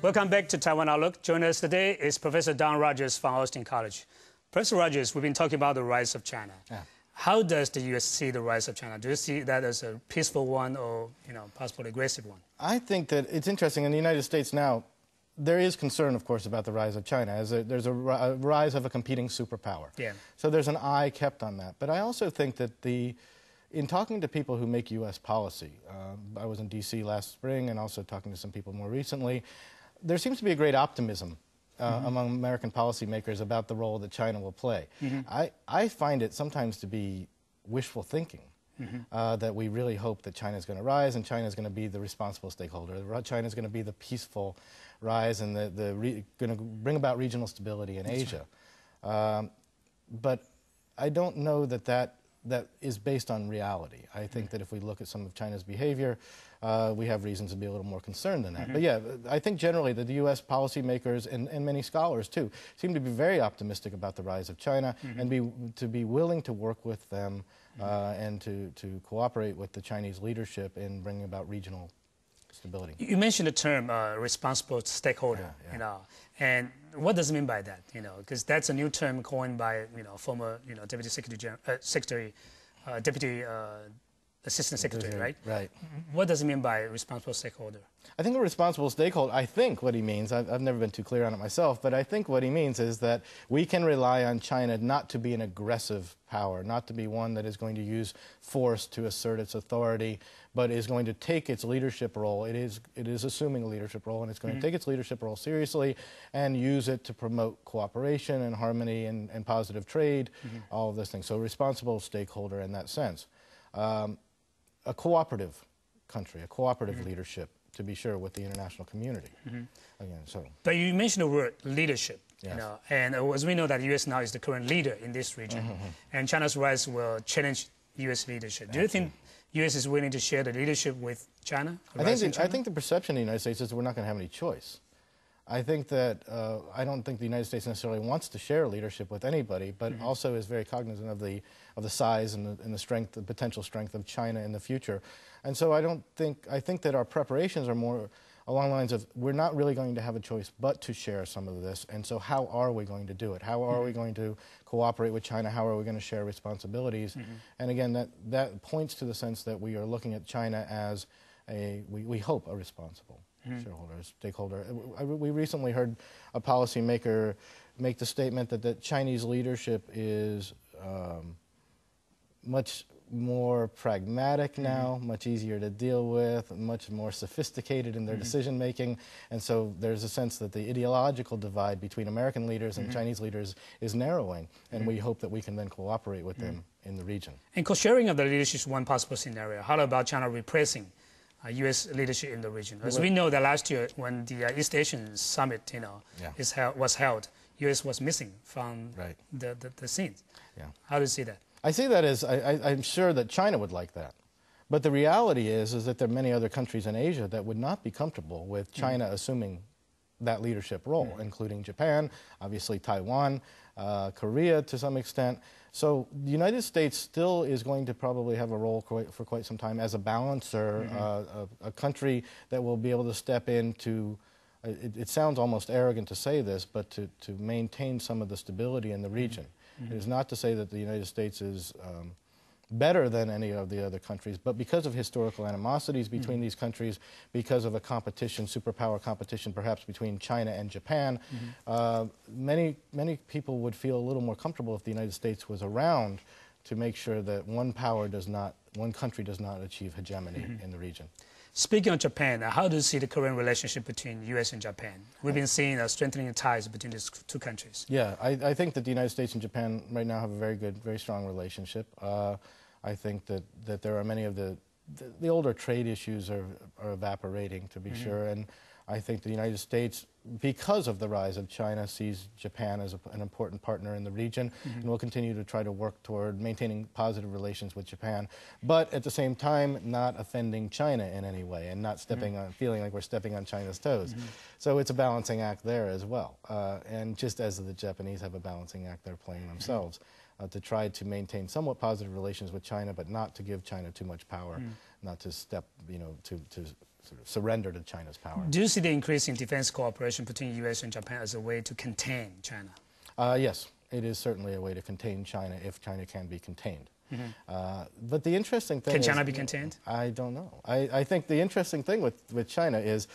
Welcome back to Taiwan Outlook. Joining us today is Professor Donald Rodgers from Austin College. Professor Rodgers, we've been talking about the rise of China. Yeah. How does the U.S. see the rise of China? Do you see that as a peaceful one or, possibly aggressive one? I think that it's interesting. In the United States now, there is concern, of course, about the rise of China. There's a rise of a competing superpower. Yeah. So there's an eye kept on that. But I also think that in talking to people who make U.S. policy, I was in D.C. last spring and also talking to some people more recently, there seems to be a great optimism among American policymakers about the role that China will play. I find it sometimes to be wishful thinking. That we really hope that China is going to rise and China is going to be the responsible stakeholder. China is going to be the peaceful rise and going to bring about regional stability in Asia. Right. But I don't know that is based on reality. I think that if we look at some of China's behavior, we have reasons to be a little more concerned than that. But yeah, I think generally that the U.S. policymakers and many scholars too seem to be very optimistic about the rise of China and to be willing to work with them and to cooperate with the Chinese leadership in bringing about regional stability. You mentioned the term responsible stakeholder, and what does it mean by that? Because that's a new term coined by former Deputy Secretary, Deputy Assistant Secretary, right? Right. What does it mean by responsible stakeholder? I think a responsible stakeholder, I think what he means, I've never been too clear on it myself, but I think what he means is that we can rely on China not to be an aggressive power, not to be one that is going to use force to assert its authority, but is going to take its leadership role. It is assuming a leadership role, and it's going to take its leadership role seriously and use it to promote cooperation and harmony and positive trade, all of those things. So responsible stakeholder in that sense. A cooperative country, a cooperative leadership, to be sure, with the international community. Again, so. But you mentioned the word leadership, yes. And as we know that the U.S. now is the current leader in this region, and China's rise will challenge U.S. leadership. Do you think U.S. is willing to share the leadership with China? I think the perception of the United States is that we're not going to have any choice. I think that I don't think the United States necessarily wants to share leadership with anybody, but also is very cognizant of the size and the strength, the potential strength of China in the future. And so I think that our preparations are more along the lines of we're not really going to have a choice but to share some of this. And so how are we going to do it? How are we going to cooperate with China? How are we going to share responsibilities? And again, that points to the sense that we are looking at China as we hope a responsible shareholder, stakeholder. We recently heard a policymaker make the statement that the Chinese leadership is much more pragmatic now, much easier to deal with, much more sophisticated in their decision making, and so there's a sense that the ideological divide between American leaders and Chinese leaders is narrowing, and we hope that we can then cooperate with them in the region. And co-sharing of the leadership is one possible scenario. How about China replacing U.S. leadership in the region? As we know that last year when the East Asian Summit, was held, U.S. was missing from the scene. Yeah. How do you see that? I see that as, I'm sure that China would like that. But the reality is that there are many other countries in Asia that would not be comfortable with China assuming that leadership role, including Japan, obviously Taiwan, Korea to some extent. So the United States still is going to probably have a role for quite some time as a balancer, a country that will be able to step in to, it sounds almost arrogant to say this, but to maintain some of the stability in the region. It is not to say that the United States is better than any of the other countries, but because of historical animosities between these countries, because of a competition, superpower competition perhaps between China and Japan, many people would feel a little more comfortable if the United States was around to make sure that one country does not achieve hegemony in the region. Speaking of Japan, how do you see the current relationship between U.S. and Japan? We've been seeing strengthening ties between these two countries. Yeah, I think that the United States and Japan right now have a very good, very strong relationship. I think that there are many of the older trade issues are evaporating, to be sure, and I think the United States, because of the rise of China, sees Japan as an important partner in the region, and will continue to try to work toward maintaining positive relations with Japan, but at the same time not offending China in any way and not feeling like we're stepping on China's toes. So it's a balancing act there as well, and just as the Japanese have a balancing act they're playing themselves. To try to maintain somewhat positive relations with China, but not to give China too much power, not to step, to sort of surrender to China's power. Do you see the increase in defense cooperation between U.S. and Japan as a way to contain China? Yes, it is certainly a way to contain China if China can be contained. But the interesting thing is... Can China be contained? I don't know. I think the interesting thing with China is,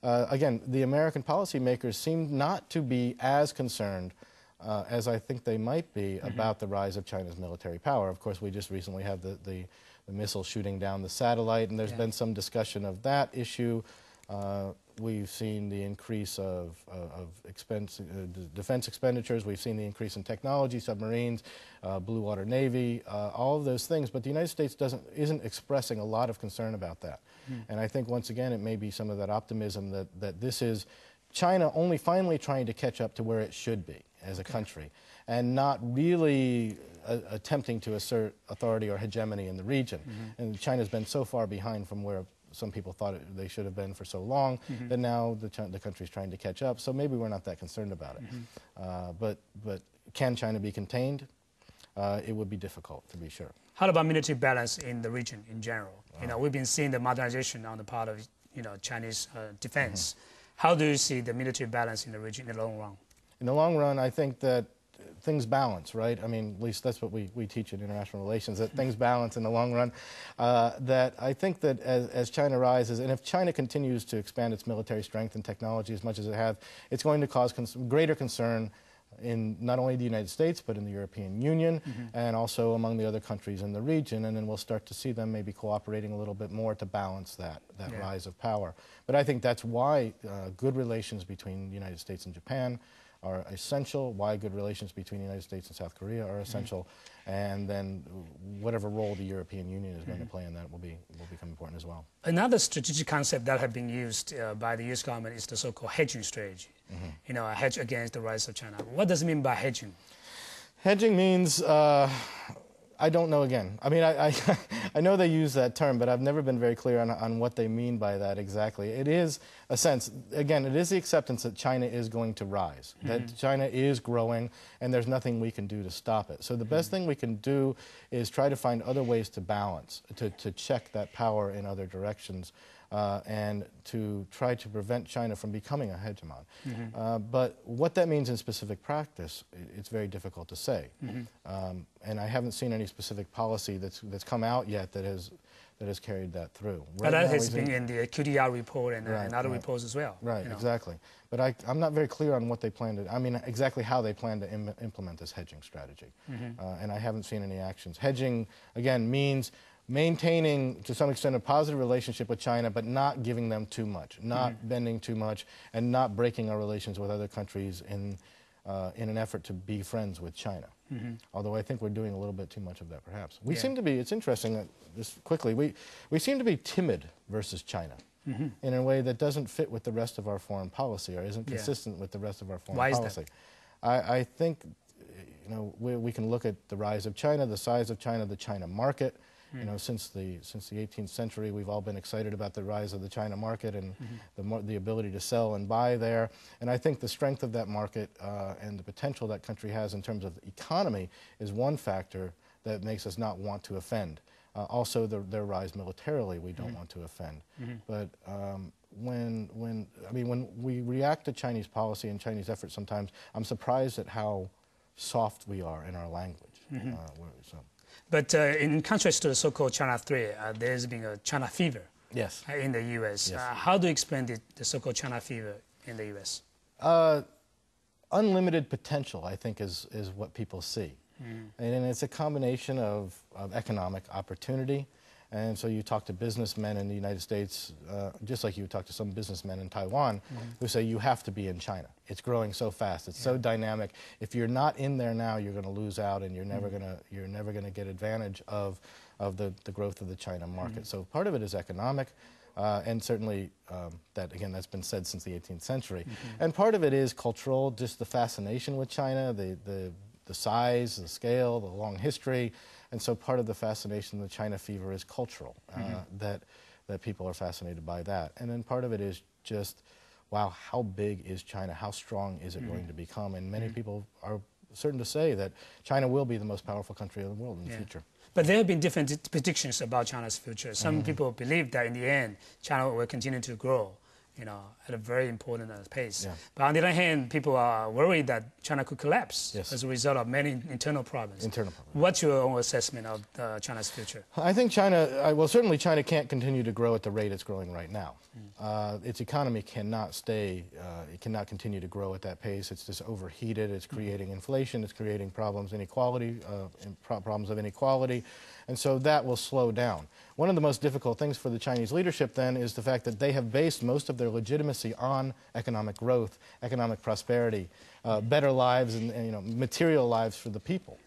again, the American policymakers seem not to be as concerned as I think they might be about the rise of China's military power. Of course, we just recently had the missile shooting down the satellite, and there's been some discussion of that issue. We've seen the increase of defense expenditures. We've seen the increase in technology, submarines, blue water navy, all of those things. But the United States isn't expressing a lot of concern about that. And I think, once again, it may be some of that optimism that this is China only finally trying to catch up to where it should be as a country, and not really attempting to assert authority or hegemony in the region. And China's been so far behind from where some people thought they should have been for so long that now the country's trying to catch up. So maybe we're not that concerned about it. But can China be contained? It would be difficult, to be sure. How about military balance in the region in general? You know, we've been seeing the modernization on the part of Chinese defense. How do you see the military balance in the region in the long run? In the long run, I think that things balance, right? I mean, at least that's what we teach in international relations, that things balance in the long run. That I think that as China rises, and if China continues to expand its military strength and technology as much as it has, it's going to cause greater concern in not only the United States, but in the European Union, and also among the other countries in the region. And then we'll start to see them maybe cooperating a little bit more to balance that rise of power. But I think that's why good relations between the United States and Japan are essential, why good relations between the United States and South Korea are essential, and then whatever role the European Union is going to play in that will become important as well. Another strategic concept that has been used by the U.S. government is the so-called hedging strategy. You know, a hedge against the rise of China. What does it mean by hedging? Hedging means, I don't know again. I mean, I know they use that term, but I've never been very clear on what they mean by that exactly. It is a sense, again, it is the acceptance that China is going to rise, that China is growing, and there's nothing we can do to stop it. So the best thing we can do is try to find other ways to balance, to check that power in other directions, and to try to prevent China from becoming a hegemon. But what that means in specific practice, it's very difficult to say. And I haven't seen any specific policy that's come out yet that has carried that through. But that has been in the QDR report and other reports as well. Right, exactly. But I'm not very clear on what they plan to, I mean, exactly how they plan to implement this hedging strategy. And I haven't seen any actions. Hedging, again, means maintaining, to some extent, a positive relationship with China, but not giving them too much, not bending too much, and not breaking our relations with other countries in an effort to be friends with China. Although I think we're doing a little bit too much of that, perhaps. We seem to be, it's interesting, just quickly, we seem to be timid versus China in a way that doesn't fit with the rest of our foreign policy or isn't consistent with the rest of our foreign policy. I think, you know, we can look at the rise of China, the size of China, the China market. You know, since the 18th century, we've all been excited about the rise of the China market and the ability to sell and buy there. And I think the strength of that market and the potential that country has in terms of the economy is one factor that makes us not want to offend. Also, their rise militarily, we don't want to offend. But when we react to Chinese policy and Chinese efforts, sometimes I'm surprised at how soft we are in our language. But in contrast to the so-called China 3, there's been a China fever in the U.S. How do you explain the so-called China fever in the U.S.? Unlimited potential, I think, is what people see. And it's a combination of economic opportunity. And so you talk to businessmen in the United States, just like you talk to some businessmen in Taiwan, who say you have to be in China. It's growing so fast. It's so dynamic. If you're not in there now, you're going to lose out, and you're never going to get advantage of the growth of the China market. So part of it is economic, and certainly that's been said since the 18th century. And part of it is cultural, just the fascination with China, the size, the scale, the long history. And so part of the fascination of the China fever is cultural, that people are fascinated by that. And then part of it is just, wow, how big is China? How strong is it going to become? And many people are certain to say that China will be the most powerful country in the world in the future. But there have been different predictions about China's future. Some people believe that in the end, China will continue to grow, at a very important pace. Yeah. But on the other hand, people are worried that China could collapse as a result of many internal problems. What's your own assessment of China's future? I think China, well, certainly China can't continue to grow at the rate it's growing right now. Its economy cannot it cannot continue to grow at that pace. It's just overheated. It's creating inflation. It's creating problems of inequality. And so that will slow down. One of the most difficult things for the Chinese leadership then is the fact that they have based most of their legitimacy on economic growth, economic prosperity, better lives and material lives for the people.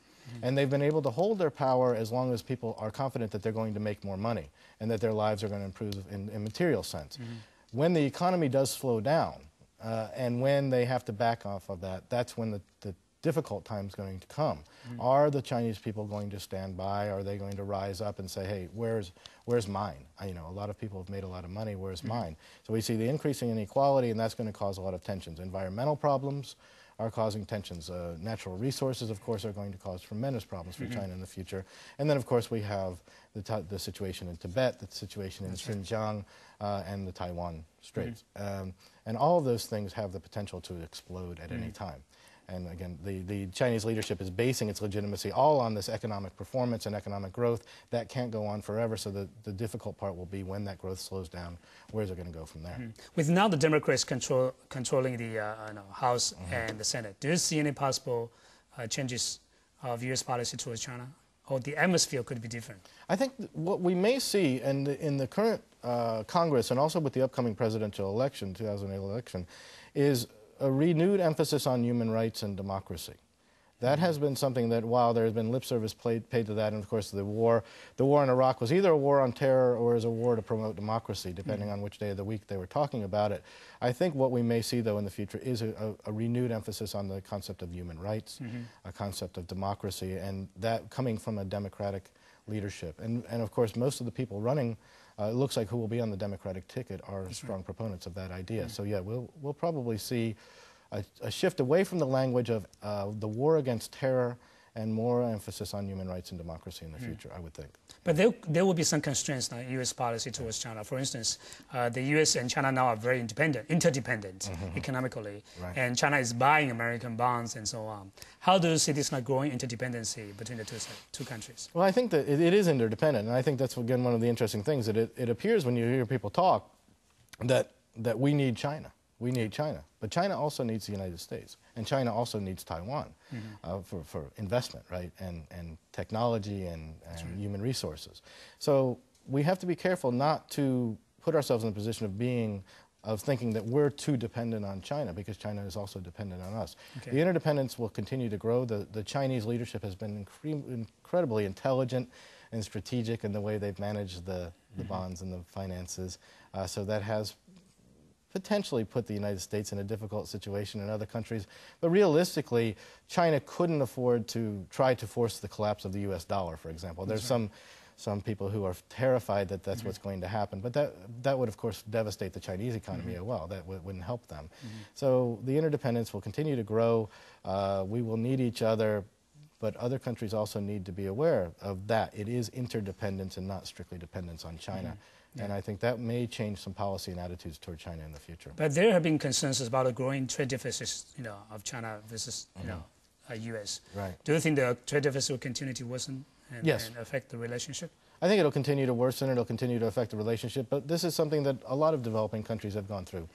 And they've been able to hold their power as long as people are confident that they're going to make more money and that their lives are going to improve in material sense. When the economy does slow down and when they have to back off of that, that's when the difficult time's going to come. Are the Chinese people going to stand by? Are they going to rise up and say, hey, where's mine? A lot of people have made a lot of money, where's mine? So we see the increasing inequality, and that's going to cause a lot of tensions. Environmental problems are causing tensions. Natural resources, of course, are going to cause tremendous problems for China in the future. And then, of course, we have the situation in Tibet, the situation in Xinjiang, and the Taiwan Straits. And all of those things have the potential to explode at any time. And again, the Chinese leadership is basing its legitimacy all on this economic performance and economic growth. That can't go on forever, so the difficult part will be when that growth slows down, where's it going to go from there? With now the Democrats controlling the House and the Senate, do you see any possible changes of U.S. policy towards China? Or the atmosphere could be different? I think what we may see in the current Congress and also with the upcoming presidential election, 2008 election, is a renewed emphasis on human rights and democracy. That has been something that, while there has been lip service paid to that, and of course the war in Iraq was either a war on terror or as a war to promote democracy, depending on which day of the week they were talking about it. I think what we may see, though, in the future is a renewed emphasis on the concept of human rights, a concept of democracy, and that coming from a democratic leadership. And of course, most of the people running, it looks like, who will be on the Democratic ticket are strong proponents of that idea. So yeah, we'll probably see a shift away from the language of the war against terror and more emphasis on human rights and democracy in the future, I would think. But there will be some constraints in U.S. policy towards China. For instance, the U.S. and China now are very interdependent economically, and China is buying American bonds and so on. How do you see this growing interdependency between the two countries? Well, I think that it is interdependent, and I think that's, again, one of the interesting things, that it appears when you hear people talk that we need China. We need China. But China also needs the United States. And China also needs Taiwan for investment, right? And technology and human resources. So we have to be careful not to put ourselves in a position of thinking that we're too dependent on China, because China is also dependent on us. The interdependence will continue to grow. The Chinese leadership has been incredibly intelligent and strategic in the way they've managed the bonds and the finances. So that has potentially put the United States in a difficult situation in other countries. But realistically, China couldn't afford to try to force the collapse of the U.S. dollar, for example. There's some people who are terrified that that's what's going to happen. But that would, of course, devastate the Chinese economy as well. That wouldn't help them. So the interdependence will continue to grow. We will need each other. But other countries also need to be aware of that. It is interdependence and not strictly dependence on China. And I think that may change some policy and attitudes toward China in the future. But there have been concerns about a growing trade deficit, of China versus, U.S. Right. Do you think the trade deficit will continue to worsen and affect the relationship? I think it'll continue to worsen. It'll continue to affect the relationship. But this is something that a lot of developing countries have gone through.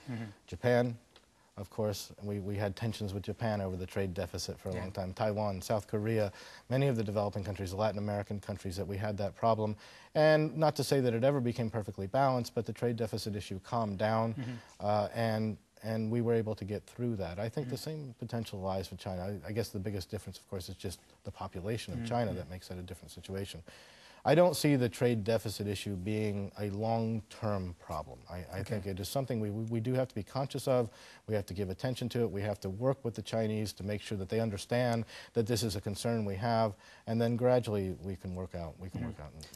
Japan, of course, we had tensions with Japan over the trade deficit for a long time. Taiwan, South Korea, many of the developing countries, the Latin American countries, that we had that problem. And not to say that it ever became perfectly balanced, but the trade deficit issue calmed down, and we were able to get through that. I think the same potential lies with China. I guess the biggest difference, of course, is just the population of China that makes that a different situation. I don't see the trade deficit issue being a long-term problem. I think it is something we do have to be conscious of. We have to give attention to it. We have to work with the Chinese to make sure that they understand that this is a concern we have, and then gradually we can work out.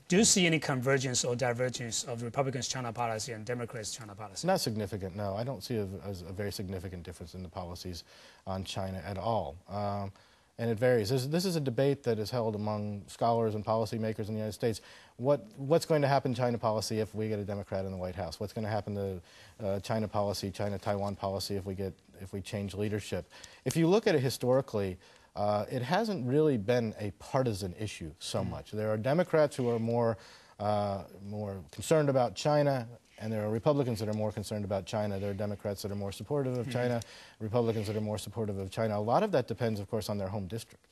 Do you see any convergence or divergence of Republicans' China policy and Democrats' China policy? Not significant, no. I don't see a very significant difference in the policies on China at all. and it varies. This is a debate that is held among scholars and policymakers in the United States. What's going to happen to China policy if we get a Democrat in the White House? What's going to happen to China policy, China-Taiwan policy if we change leadership? If you look at it historically, it hasn't really been a partisan issue so much. There are Democrats who are more concerned about China, and there are Republicans that are more concerned about China. There are Democrats that are more supportive of China, Republicans that are more supportive of China. A lot of that depends, of course, on their home district.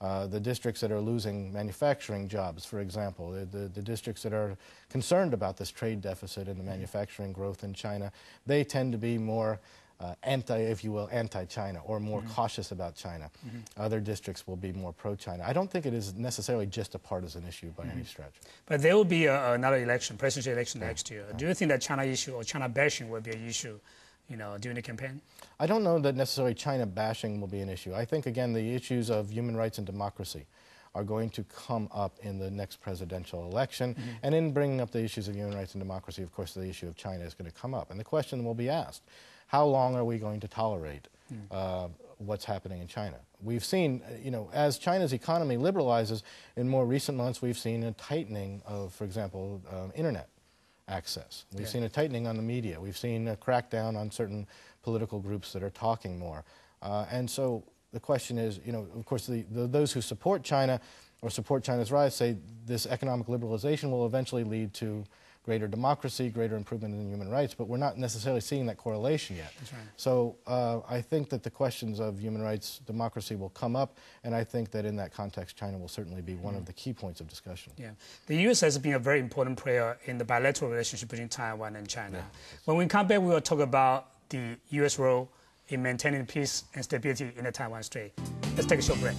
The districts that are losing manufacturing jobs, for example, the districts that are concerned about this trade deficit and the manufacturing growth in China, they tend to be more anti-China or more cautious about China. Other districts will be more pro-China. I don't think it is necessarily just a partisan issue by any stretch. But there will be another election, presidential election next year. Do you think that China issue or China bashing will be an issue, during the campaign? I don't know that necessarily China bashing will be an issue. I think, again, the issues of human rights and democracy are going to come up in the next presidential election. And in bringing up the issues of human rights and democracy, of course, the issue of China is going to come up. And the question will be asked, how long are we going to tolerate what's happening in China? We've seen, as China's economy liberalizes, in more recent months, we've seen a tightening of, for example, internet access. We've seen a tightening on the media. We've seen a crackdown on certain political groups that are talking more. And so the question is, of course, those who support China or support China's rise say this economic liberalization will eventually lead to greater democracy, greater improvement in human rights, but we're not necessarily seeing that correlation yet. That's right. So I think that the questions of human rights, democracy will come up, and I think that in that context, China will certainly be one of the key points of discussion. Yeah. The U.S. has been a very important player in the bilateral relationship between Taiwan and China. When we come back, we will talk about the U.S. role in maintaining peace and stability in the Taiwan Strait. Let's take a short break.